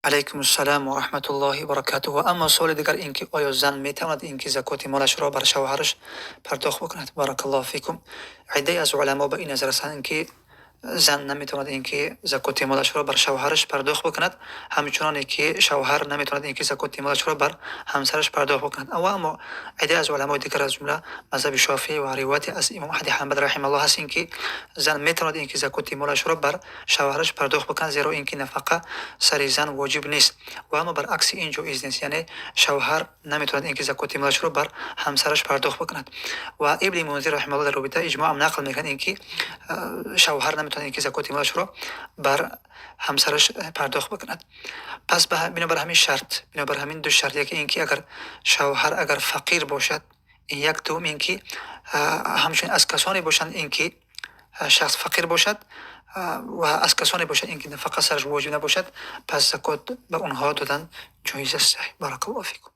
علیکم السلام و رحمت الله و برکاته. و اما سوال دیگر این که آیا زن می تواند این که زکات مالش را بر شوهرش پرداخت بکند؟ بارک الله فیکم. عده از علما به این نظر هستند که زن نمیتواند اینکه زکات مالش را بر شوهرش پرداخت بکند، همچنان که شوهر نمیتواند اینکه زکات مالش را بر همسرش پرداخت بکند. اما عده از علمای دیگر از جمله مذهب شافعی و روایت از امام احمد حنبل رحمه الله هست اینکه زن میتواند اینکه زکات مالش را بر شوهرش پرداخت بکند، زیرا اینکه نفقه سر زن واجب نیست. و اما برعکس این جایز نیست، یعنی شوهر نمیتواند اینکه زکات مالش را بر همسرش پرداخت بکند. و ابن منذر رحمه الله در رابطه اجماع هم نقل میکنه اینکه شوهر نمیتونه اینکه زکات مالش رو بر همسرش پرداخت بکند. پس بنابر همین شرط، بنابر همین دو شرط، یکی اینکه اگر شوهر اگر فقیر باشد، این یک. دوم اینکه همچنین از کسانی باشند اینکه شخص فقیر باشد و از کسانی باشد اینکه نفقه سرش واجب نباشد، پس زکات به اونها دادن جایز است. بارک الله فیکم.